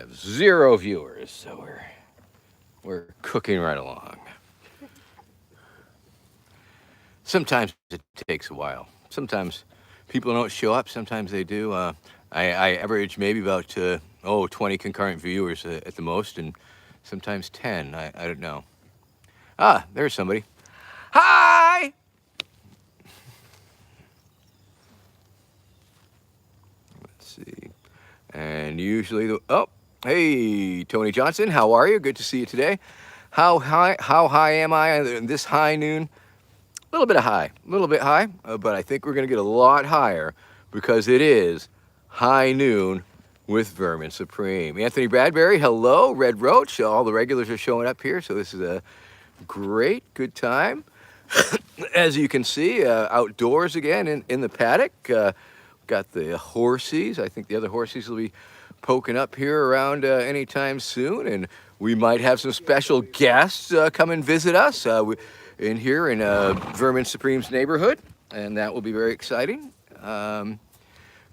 have 0 viewers, so we're cooking right along. Sometimes it takes a while. Sometimes people don't show up. Sometimes they do. I average maybe about 20 concurrent viewers at the most, and sometimes 10. I don't know. Ah, there's somebody. Hi. Let's see. And usually hey, Tony Johnson, how are you? Good to see you today. How high am I in this high noon? A little bit high, but I think we're going to get a lot higher because it is high noon with Vermin Supreme. Anthony Bradbury, hello. Red Roach, all the regulars are showing up here, so this is a good time. As you can see, outdoors again in the paddock. Got the horsies. I think the other horsies will be poking up here around anytime soon, and we might have some special guests come and visit us. In here in Vermin Supreme's neighborhood, and that will be very exciting.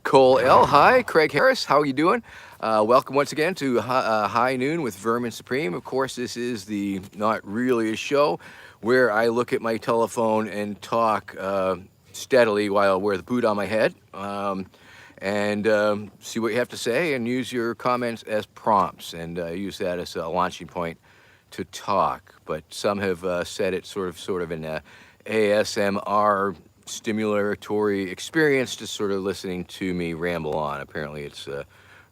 Cole L, hi. Craig Harris, how are you doing? Welcome once again to High Noon with Vermin Supreme. Of course, this is the not really a show where I look at my telephone and talk steadily while I wear the boot on my head and see what you have to say and use your comments as prompts and use that as a launching point to talk. But some have said it's sort of an ASMR stimulatory experience, just sort of listening to me ramble on. Apparently it's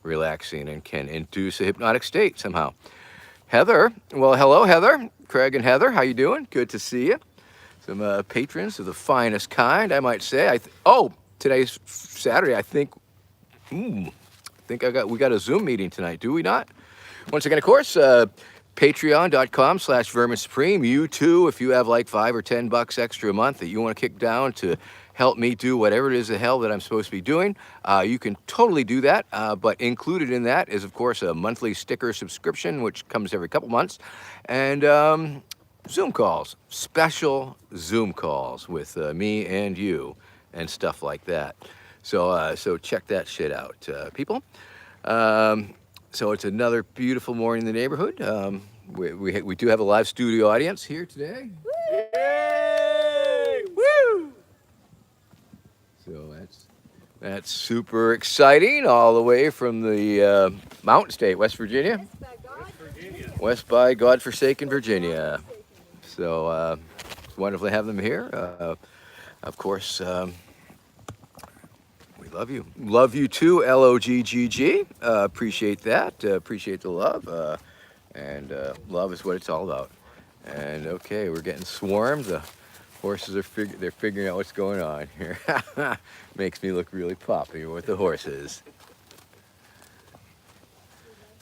relaxing and can induce a hypnotic state somehow. Heather, well, hello Heather. Craig and Heather, how you doing? Good to see you. Some patrons of the finest kind, I might say. Today's Saturday. I think we got a Zoom meeting tonight, do we not? Once again, of course, Patreon.com/Vermin Supreme. You too, if you have like $5 or $10 extra a month that you want to kick down to help me do whatever it is the hell that I'm supposed to be doing, you can totally do that. But included in that is, of course, a monthly sticker subscription, which comes every couple months, and Zoom calls, special Zoom calls with me and you, and stuff like that. So check that shit out, people. So it's another beautiful morning in the neighborhood. We do have a live studio audience here today. Yay! Woo! So that's super exciting, all the way from the Mountain State, West Virginia. West by godforsaken Virginia. So it's wonderful to have them here. Of course, we love you. Love you too, LOGGG. Appreciate that. Appreciate the love. And love is what it's all about. And okay, we're getting swarmed. The horses are figuring out what's going on here. Makes me look really popular with the horses.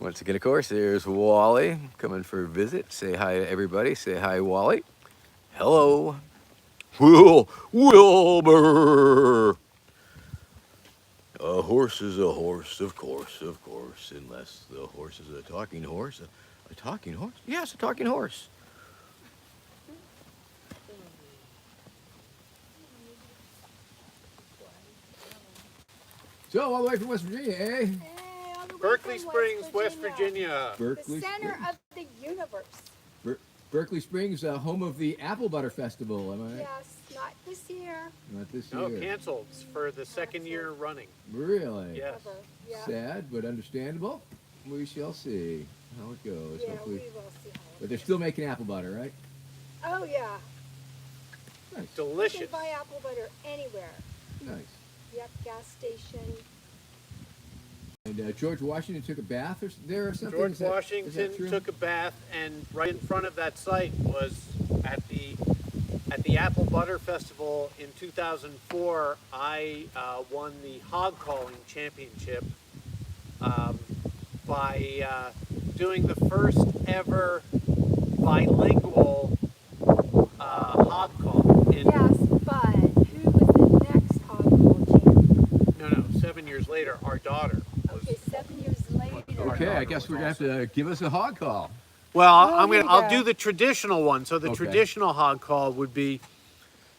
Once again, of course, there's Wally coming for a visit. Say hi to everybody. Say hi, Wally. Hello. Wilbur. A horse is a horse, of course, unless the horse is a talking horse. A talking horse? Yes, a talking horse. So, all the way from West Virginia, eh? Berkeley Springs, West Virginia. The center of the universe. Berkeley Springs, home of the Apple Butter Festival, am I right? Yes, not this year. Not this year. No, canceled for the second year running. Really? Yes. Yeah. Sad, but understandable. We shall see how it goes. Yeah, Hopefully. we will see how But they're still making apple butter, right? Oh, yeah. Nice. Delicious. You can buy apple butter anywhere. Nice. Yep, gas station. And George Washington took a bath there or something? George Is that Washington true? took a bath, and right in front of that site was at the Apple Butter Festival in 2004. I won the hog calling championship by doing the first ever bilingual hog call. Yes, but who was the next hog call champion? No, 7 years later, our daughter. Okay, 7 years later. Okay, I guess we're going to have to give us a hog call. Well, Oh, here you I'll go. do the traditional one. So the Okay. traditional hog call would be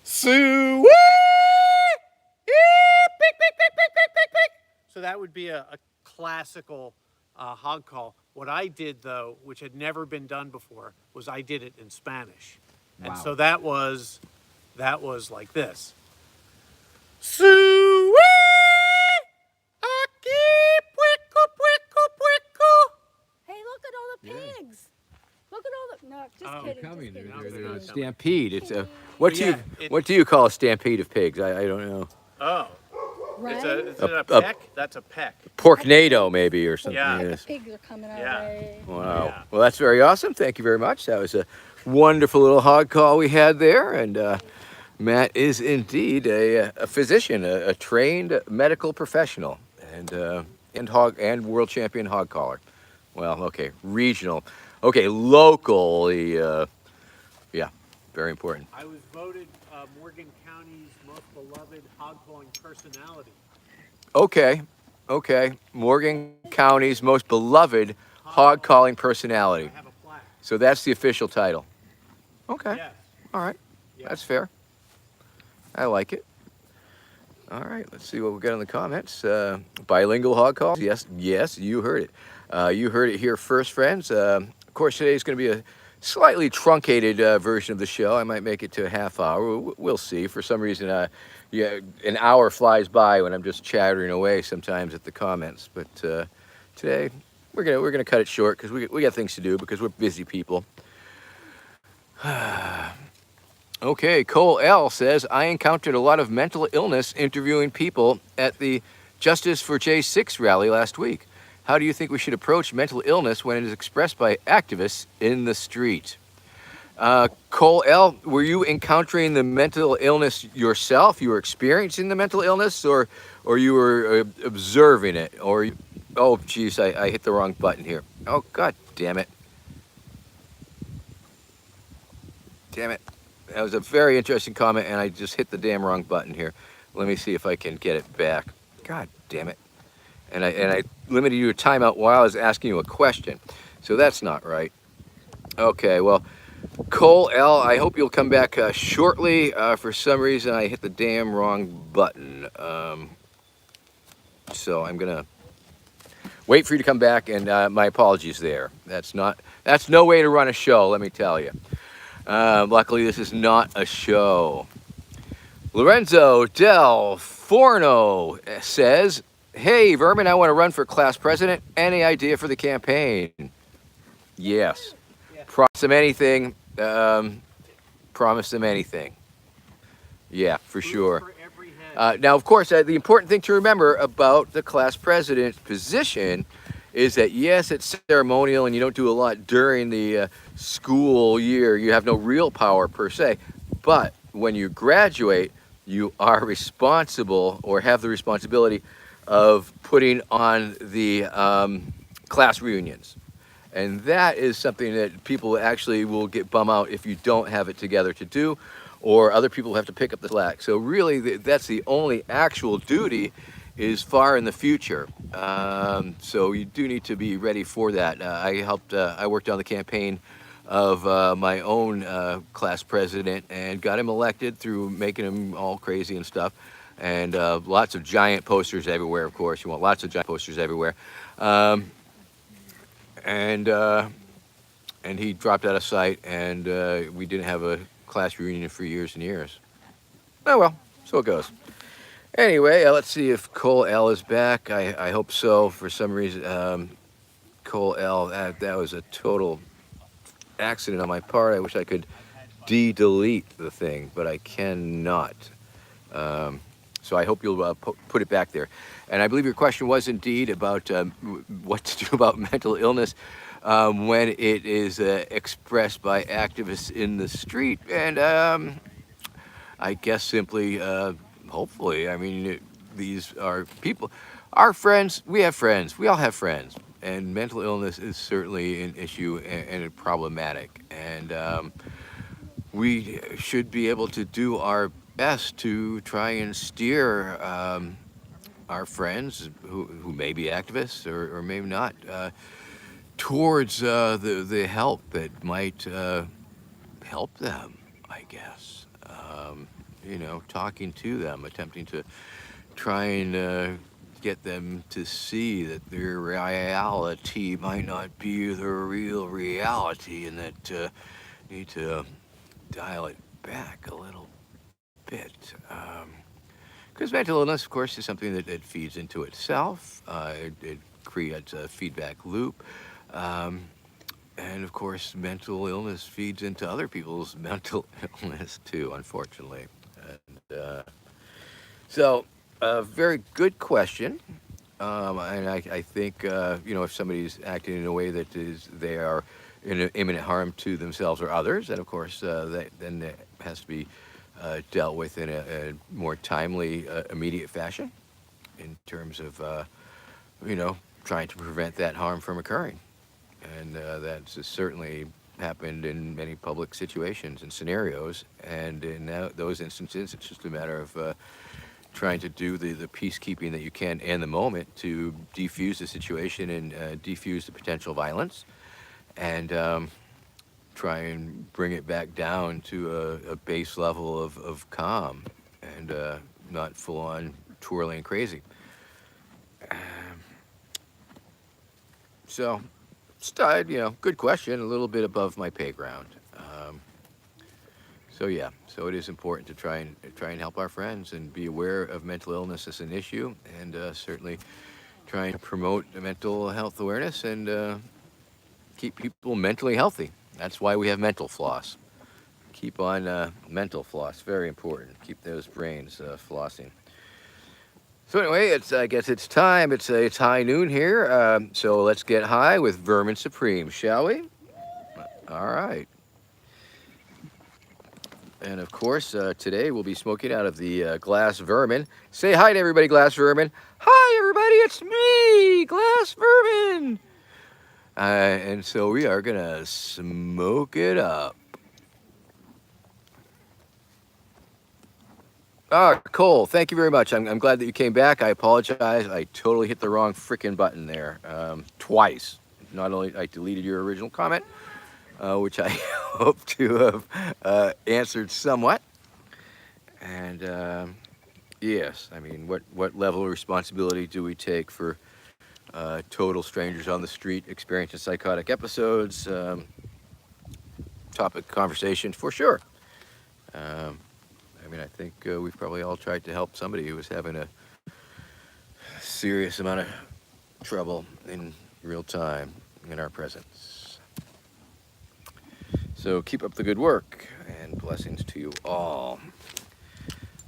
so that would be a classical hog call. What I did though, which had never been done before, was I did it in Spanish, and Wow. so that was like this. Sue aquí pueco pueco pueco. Hey, look at all the Yeah. pigs. Look at all the. No, just Oh, kidding. Coming. Just kidding. No, Just they're They're a not kidding. coming. stampede. It's a Yeah, what do you call a stampede of pigs? I don't know. Oh, Right? it's a A- peck. That's a peck. Porknado maybe or something. Yeah. The Yes. pigs are coming our Yeah. way. Wow. Yeah. Well, that's very awesome. Thank you very much. That was a wonderful little hog call we had there. And Matt is indeed a physician, a trained medical professional, and world champion hog caller. Well, okay, regional. Okay, locally. Yeah, very important. I was voted Morgan County's most beloved hog calling personality. Okay, okay. Morgan County's most beloved hog calling personality. I have a plaque. So that's the official title. Okay. Yes. All right. Yeah. That's fair. I like it. All right. Let's see what we got in the comments. Bilingual hog calls. Yes. Yes. You heard it. You heard it here first, friends. Of course, today is going to be a slightly truncated version of the show. I might make it to a half hour. We'll see. For some reason, yeah, an hour flies by when I'm just chattering away sometimes at the comments. But today we're gonna cut it short because we got things to do because we're busy people. Okay, Cole L says, I encountered a lot of mental illness interviewing people at the Justice for J6 rally last week. How do you think we should approach mental illness when it is expressed by activists in the street? Cole L, were you encountering the mental illness yourself? You were experiencing the mental illness, or you were observing it? Oh, geez, I hit the wrong button here. Oh, God damn it. Damn it. That was a very interesting comment, and I just hit the damn wrong button here. Let me see if I can get it back. God damn it. And I limited you to timeout while I was asking you a question. So that's not right. Okay, well, Cole L, I hope you'll come back shortly. For some reason, I hit the damn wrong button. So I'm going to wait for you to come back, and my apologies there. That's no way to run a show, let me tell you. Luckily, this is not a show. Lorenzo Del Forno says, hey, Vermin, I want to run for class president. Any idea for the campaign? Yes. Promise them anything. Promise them anything. Yeah, for sure. For every head. Now, of course, the important thing to remember about the class president position is that, yes, it's ceremonial and you don't do a lot during the school year. You have no real power per se. But when you graduate, you are responsible or have the responsibility of putting on the class reunions. And that is something that people actually will get bum out if you don't have it together to do, or other people have to pick up the slack. So really, that's the only actual duty is far in the future. So you do need to be ready for that. I worked on the campaign of my own class president and got him elected through making him all crazy and stuff. And lots of giant posters everywhere, of course. You want lots of giant posters everywhere. And he dropped out of sight, and we didn't have a class reunion for years and years. Oh well, so it goes. Anyway, let's see if Cole L is back. I hope so. For some reason, Cole L, that was a total accident on my part. I wish I could delete the thing, but I cannot. So I hope you'll put it back there. And I believe your question was indeed about what to do about mental illness when it is expressed by activists in the street. And I guess simply, hopefully, I mean, these are people, our friends, we have friends, we all have friends. And mental illness is certainly an issue and problematic. And we should be able to do our best to try and steer our friends who may be activists or maybe not towards the help that might help them, I guess. Talking to them, attempting to try and get them to see that their reality might not be the real reality, and that need to dial it back a little bit. Because mental illness, of course, is something that feeds into itself. It creates a feedback loop. Um, and of course, mental illness feeds into other people's mental illness too, unfortunately. And so, a very good question. And I think, if somebody's acting in a way that they are in imminent harm to themselves or others, and of course, then it has to be dealt with in a more timely, immediate fashion in terms of, trying to prevent that harm from occurring. And that's certainly happened in many public situations and scenarios. And in those instances, it's just a matter of trying to do the peacekeeping that you can in the moment to defuse the situation and defuse the potential violence, and try and bring it back down to a base level of calm and not full on twirling crazy. So, good question, a little bit above my pay ground. So it is important to try and help our friends and be aware of mental illness as an issue, and certainly trying to promote mental health awareness and keep people mentally healthy. That's why we have mental floss. Keep on mental floss, very important. Keep those brains flossing. So anyway, I guess it's time. It's high noon here. So let's get high with Vermin Supreme, shall we? All right. And of course, today we'll be smoking out of the Glass Vermin. Say hi to everybody, Glass Vermin. Hi, everybody, it's me, Glass Vermin. And so we are going to smoke it up. Oh, Cole, thank you very much. I'm glad that you came back. I apologize. I totally hit the wrong freaking button there twice. Not only I deleted your original comment, which I hope to have answered somewhat. And yes, I mean, what level of responsibility do we take for total strangers on the street experiencing psychotic episodes? Topic conversation for sure. I mean, I think we've probably all tried to help somebody who was having a serious amount of trouble in real time in our presence. So keep up the good work, and blessings to you all.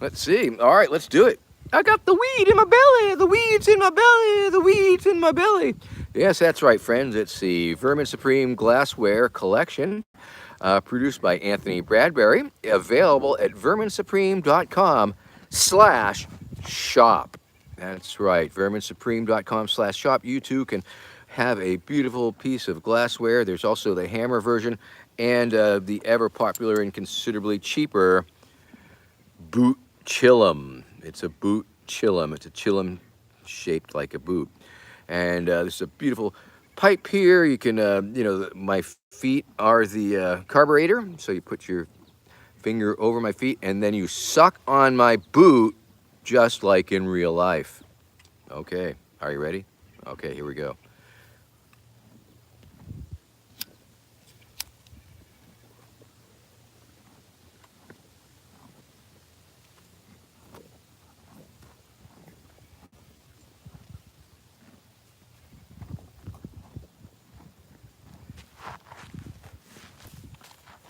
Let's see. All right, let's do it. I got the weed in my belly, the weed's in my belly, the weed's in my belly. Yes, that's right, friends. It's the Vermin Supreme Glassware collection, produced by Anthony Bradbury, available at verminsupreme.com/shop. That's right, verminsupreme.com/shop. You too can have a beautiful piece of glassware. There's also the hammer version and the ever popular and considerably cheaper boot chillum. It's a boot chillum. It's a chillum shaped like a boot. And there's a beautiful pipe here. You can, my feet are the carburetor. So you put your finger over my feet and then you suck on my boot just like in real life. Okay, are you ready? Okay, here we go.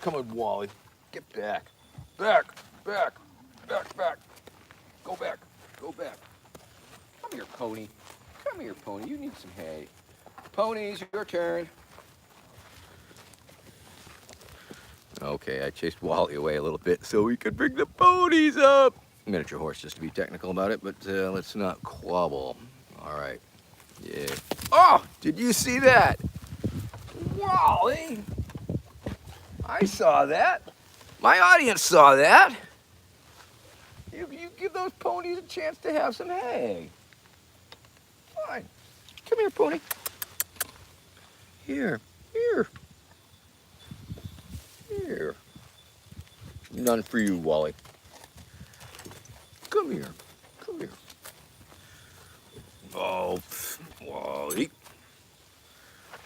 Come on, Wally. Get back. Back. Back. Back. Back. Go back. Go back. Come here, pony. Come here, pony. You need some hay. Ponies, your turn. Okay, I chased Wally away a little bit so we could bring the ponies up. Miniature horse, just to be technical about it, but let's not quabble. All right. Yeah. Oh, did you see that? Wally! I saw that. My audience saw that. You give those ponies a chance to have some hay. Fine. Come here, pony. Here. Here. Here. None for you, Wally. Come here. Come here. Oh, Wally.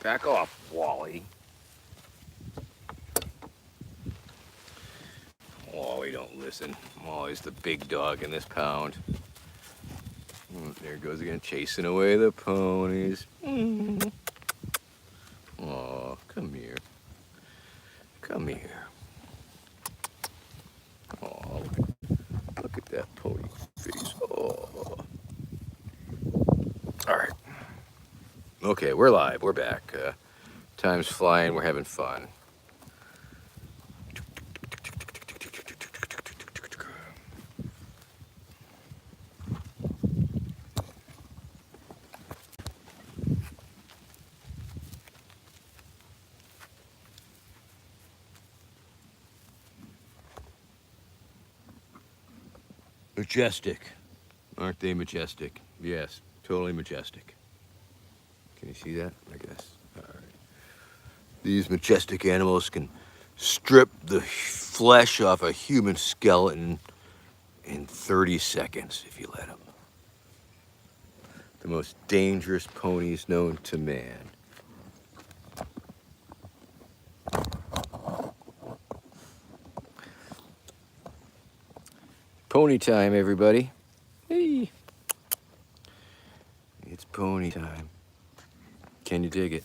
Back off, Wally. Wally, don't listen. Wally's the big dog in this pound. There it goes again, chasing away the ponies. Oh, come here. Come here. Oh, look at that pony face. Oh. All right. Okay, we're live. We're back. Time's flying. We're having fun. Majestic. Aren't they majestic? Yes, totally majestic. Can you see that? I guess. All right. These majestic animals can strip the flesh off a human skeleton in 30 seconds if you let them. The most dangerous ponies known to man. Pony time, everybody. Hey. It's pony time. Can you dig it?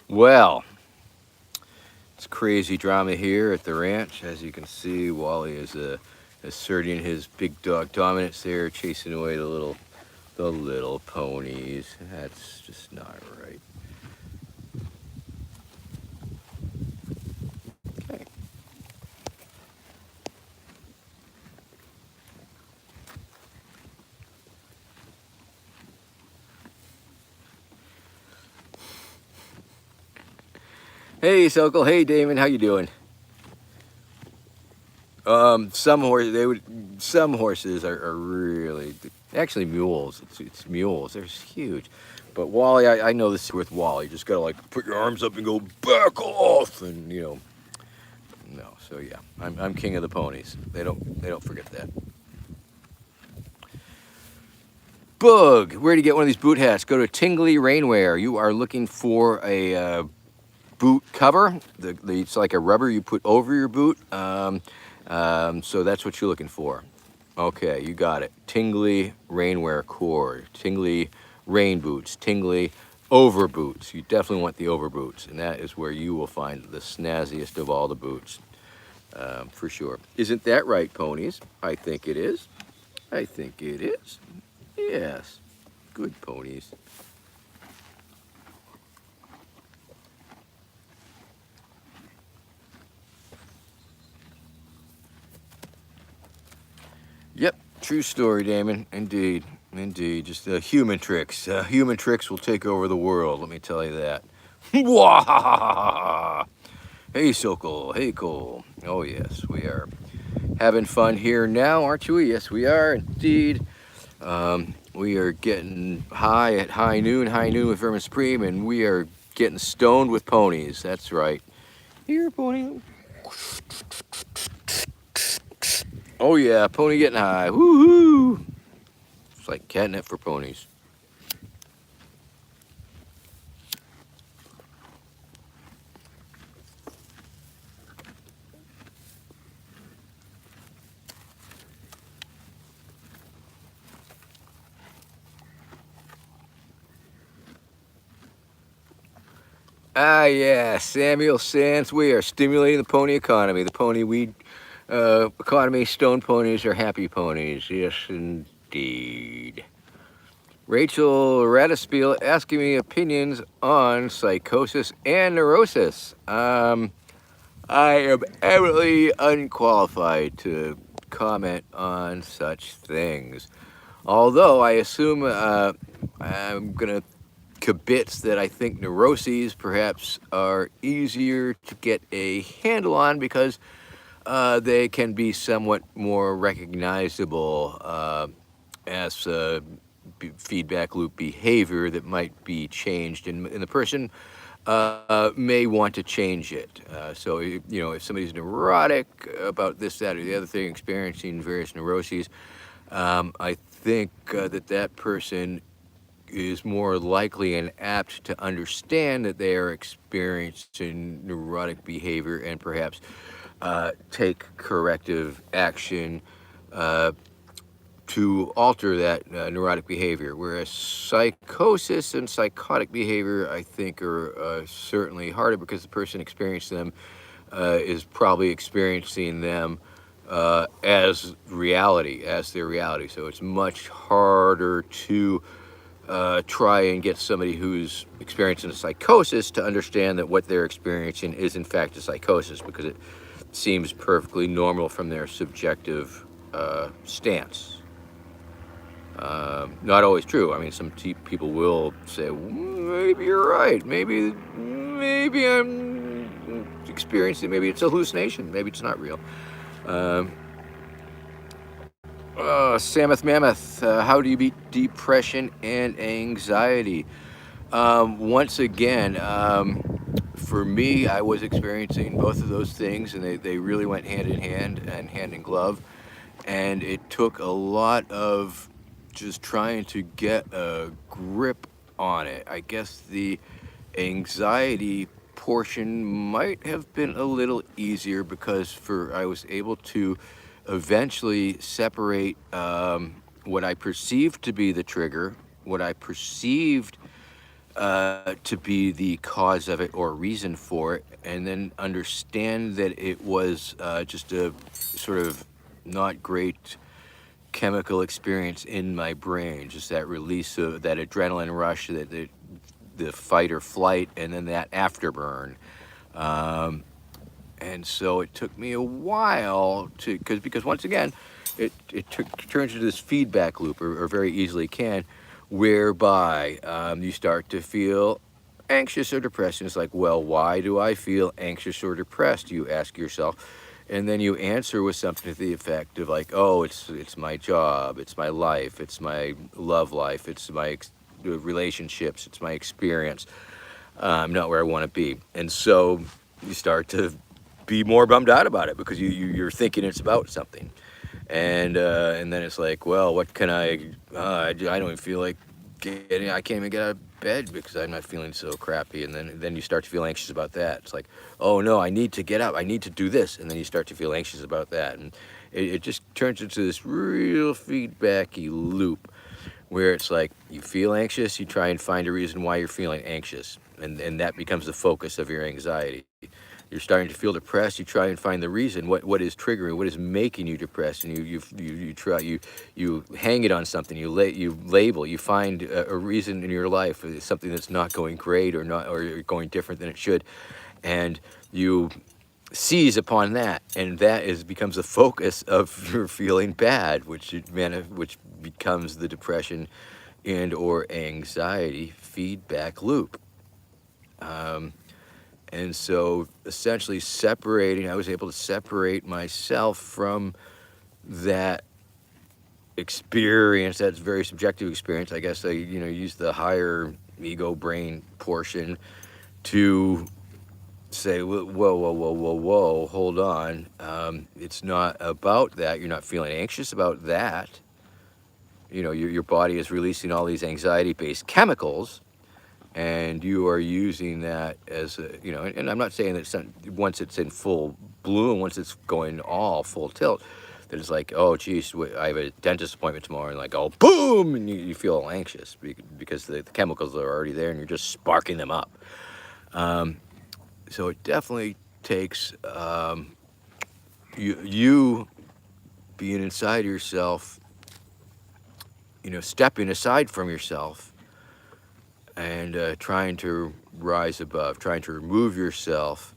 Well, it's crazy drama here at the ranch. As you can see, Wally is asserting his big dog dominance there, chasing away the little ponies. That's just not right. Okay. Hey, Sokol. Hey, Damon. How you doing? Some horses are really, actually mules. It's mules. They're huge. But Wally, I know this with Wally. You just gotta like put your arms up and go back off, and no. So yeah, I'm king of the ponies. They don't forget that. Boog, where do you get one of these boot hats? Go to Tingly Rainwear. You are looking for a boot cover. It's like a rubber you put over your boot. So that's what you're looking for. Okay, you got it. Tingly Rainwear cord, Tingly rain boots, Tingly over boots. You definitely want the over boots, and that is where you will find the snazziest of all the boots, for sure. Isn't that right, ponies? I think it is. I think it is. Yes, good ponies. Yep, true story, Damon. Indeed, indeed. Just human tricks. Human tricks will take over the world, let me tell you that. Hey, Sokol. Hey, Cole. Oh, yes, we are having fun here now, aren't we? Yes, we are, indeed. We are getting high at high noon with Vermin Supreme, and we are getting stoned with ponies. That's right. Here, pony. Oh yeah, pony getting high. Woohoo! It's like catnip for ponies. Ah yeah, Samuel Sands. We are stimulating the pony economy. The pony weed economy. Stone ponies are happy ponies. Yes, indeed. Rachel Radaspiel asking me opinions on psychosis and neurosis. I am eminently unqualified to not comment on such things. Although I assume I'm going to kibitz that I think neuroses perhaps are easier to get a handle on because they can be somewhat more recognizable as feedback loop behavior that might be changed, and the person may want to change it. So, if somebody's neurotic about this, that, or the other thing, experiencing various neuroses, I think that person is more likely and apt to understand that they are experiencing neurotic behavior and perhaps take corrective action uh, to alter that neurotic behavior. Whereas psychosis and psychotic behavior, I think, are certainly harder because the person experiencing them is probably experiencing them as reality, as their reality. So it's much harder to try and get somebody who's experiencing a psychosis to understand that what they're experiencing is in fact a psychosis, because it seems perfectly normal from their subjective stance. Not always true. I mean, some people will say, well, maybe you're right. Maybe I'm experiencing. Maybe it's a hallucination. Maybe it's not real. Samoth Mammoth, how do you beat depression and anxiety? Once again, for me, I was experiencing both of those things, and they really went hand in hand and hand in glove. And it took a lot of just trying to get a grip on it. I guess the anxiety portion might have been a little easier because I was able to eventually separate what I perceived to be the trigger, what I perceived to be the cause of it or reason for it, and then understand that it was just a sort of not great chemical experience in my brain, just that release of that adrenaline rush, that the fight or flight, and then that afterburn. And so it took me a while to, because once again, it turns into this feedback loop, or very easily can, whereby you start to feel anxious or depressed. And it's like, well, why do I feel anxious or depressed? You ask yourself. And then you answer with something to the effect of like, oh, it's my job, it's my life, it's my love life, it's my relationships, it's my experience. I'm not where I want to be. And so you start to be more bummed out about it because you're thinking it's about something. And then it's like, well, what can I don't even feel like I can't even get out of bed because I'm not feeling so crappy. And then you start to feel anxious about that. It's like, oh no, I need to get up, I need to do this. And then you start to feel anxious about that. And it just turns into this real feedbacky loop where it's like, you feel anxious, you try and find a reason why you're feeling anxious. And that becomes the focus of your anxiety. You're starting to feel depressed. You try and find the reason. What is triggering? What is making you depressed? And you hang it on something. You label. You find a reason in your life, something that's not going great or going different than it should, and you seize upon that, and that becomes the focus of your feeling bad, which becomes the depression and or anxiety feedback loop. And so essentially I was able to separate myself from that experience, that very subjective experience. I guess I, use the higher ego brain portion to say, whoa, hold on. It's not about that. You're not feeling anxious about that. Your body is releasing all these anxiety-based chemicals, and you are using that as and I'm not saying that once it's in full bloom, once it's going all full tilt, that it's like, oh geez, I have a dentist appointment tomorrow, and like, oh boom, and you feel all anxious because the chemicals are already there and you're just sparking them up. So it definitely takes you being inside yourself, stepping aside from yourself and trying to rise above, trying to remove yourself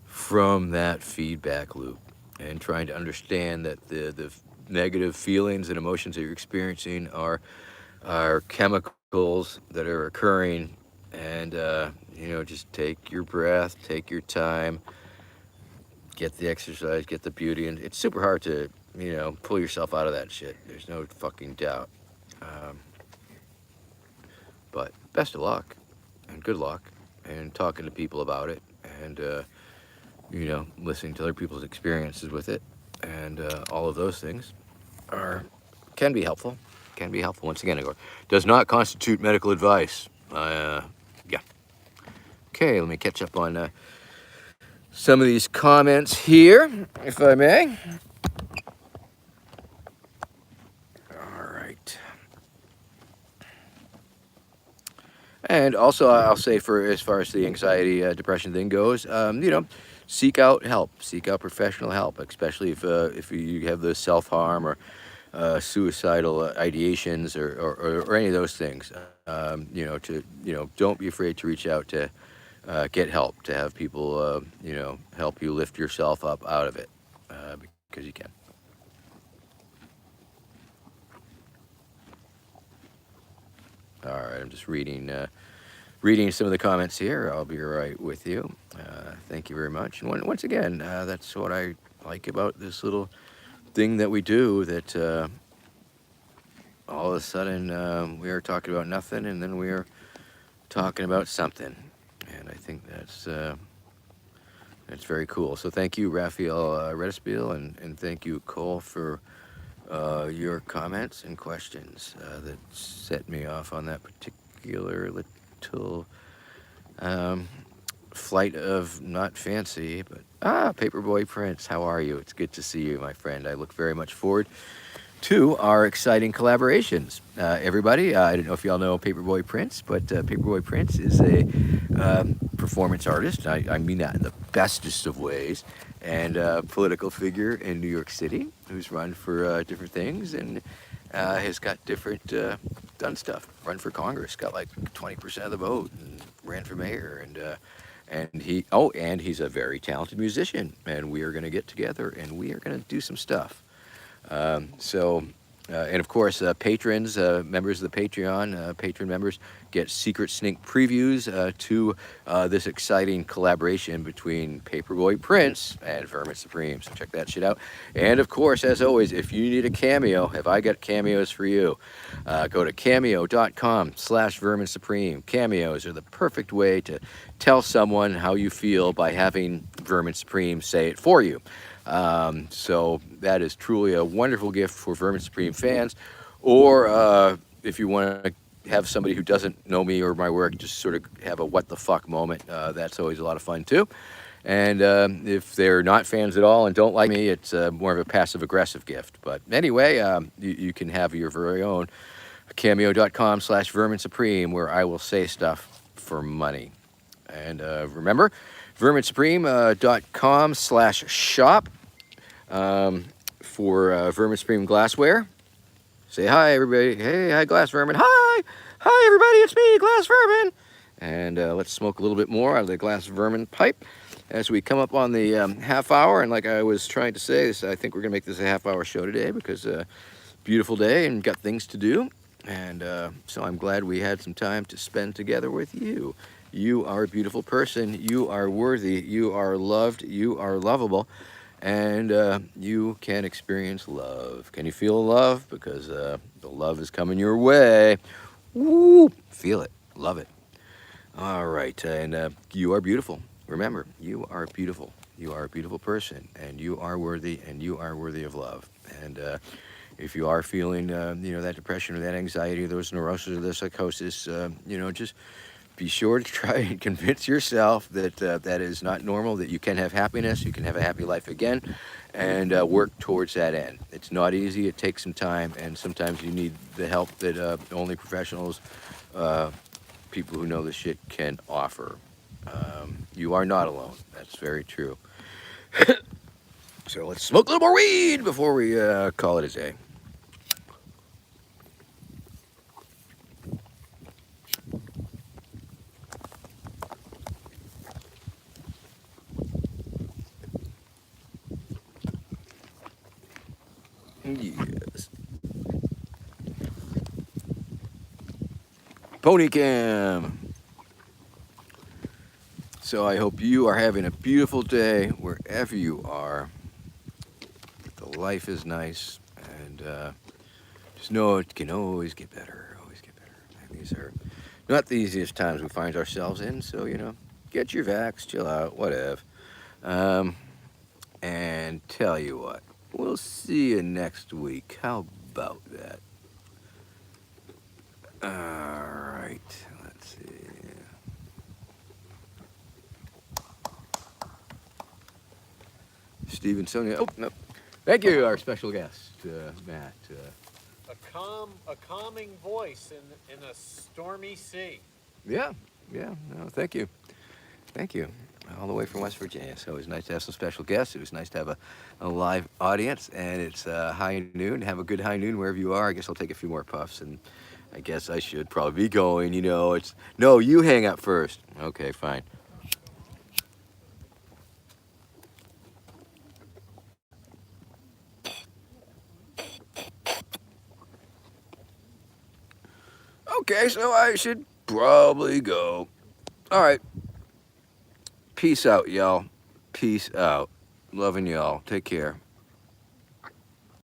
from that feedback loop. and trying to understand that the negative feelings and emotions that you're experiencing are chemicals that are occurring, and just take your breath, take your time, get the exercise, get the beauty, and it's super hard to pull yourself out of that shit. There's no fucking doubt. Um, but best of luck, and good luck, and talking to people about it, and listening to other people's experiences with it, and all of those things are can be helpful. Can be helpful. Once again, it does not constitute medical advice. Yeah. Okay, let me catch up on some of these comments here, if I may. All right. And also, I'll say, for as far as the anxiety, depression thing goes, seek out help, seek out professional help, especially if you have the self-harm or suicidal ideations or any of those things. Don't be afraid to reach out to get help, to have people, help you lift yourself up out of it, because you can. All right, I'm just reading some of the comments here. I'll be right with you. Thank you very much. And once again, that's what I like about this little thing that we do, that all of a sudden we are talking about nothing, and then we are talking about something. And I think that's very cool. So thank you, Raphael Redespiel, and thank you, Cole, for your comments and questions that set me off on that particular little flight of not fancy, but Paperboy Prince, how are you? It's good to see you, my friend. I look very much forward to our exciting collaborations. Everybody, I don't know if y'all know Paperboy Prince, but Paperboy Prince is a performance artist. I mean that in the bestest of ways, and a political figure in New York City who's run for different things, and has got different done stuff. Run for Congress, got like 20% of the vote, and ran for mayor, and he's a very talented musician, and we are going to get together and we are going to do some stuff. And of course, patrons, members of the Patreon, patron members get secret sneak previews to this exciting collaboration between Paperboy Prince and Vermin Supreme. So check that shit out. And of course, as always, if you need a cameo, have I got cameos for you? Go to cameo.com/Vermin Supreme. Cameos are the perfect way to tell someone how you feel by having Vermin Supreme say it for you. So that is truly a wonderful gift for Vermin Supreme fans, or if you want to have somebody who doesn't know me or my work just sort of have a what the fuck moment, that's always a lot of fun too. And if they're not fans at all and don't like me, it's more of a passive aggressive gift. But anyway, you can have your very own cameo.com/Vermin Supreme, where I will say stuff for money. And remember, verminsupreme.com/shop for Vermin Supreme Glassware. Say hi, everybody. Hey, hi, Glass Vermin. Hi, everybody. It's me, Glass Vermin. And let's smoke a little bit more out of the Glass Vermin pipe as we come up on the half hour. And like I was trying to say, I think we're going to make this a half-hour show today because beautiful day and got things to do. And so I'm glad we had some time to spend together with you. You are a beautiful person. You are worthy. You are loved. You are lovable. And you can experience love. Can you feel love? Because the love is coming your way. Woo! Feel it. Love it. All right. And you are beautiful. Remember, you are beautiful. You are a beautiful person. And you are worthy. And you are worthy of love. And if you are feeling, that depression or that anxiety or those neurosis or the psychosis, just be sure to try and convince yourself that that is not normal, that you can have happiness, you can have a happy life again, and work towards that end. It's not easy, it takes some time, and sometimes you need the help that only professionals, people who know this shit, can offer. You are not alone. That's very true. So let's smoke a little more weed before we call it a day. Yes. Pony Cam. So I hope you are having a beautiful day wherever you are. The life is nice, and just know it can always get better. Always get better. And these are not the easiest times we find ourselves in. So get your vax, chill out, whatever. And tell you what, we'll see you next week. How about that? All right. Let's see. Steve and Sonia. Oh, no. Thank you, our special guest, Matt. A calming voice in a stormy sea. Yeah. No, thank you. Thank you. All the way from West Virginia. So it was nice to have some special guests. It was nice to have a live audience. And it's high noon. Have a good high noon wherever you are. I guess I'll take a few more puffs. And I guess I should probably be going. No, you hang up first. Okay, fine. Okay, so I should probably go. All right. Peace out, y'all. Peace out. Loving y'all. Take care.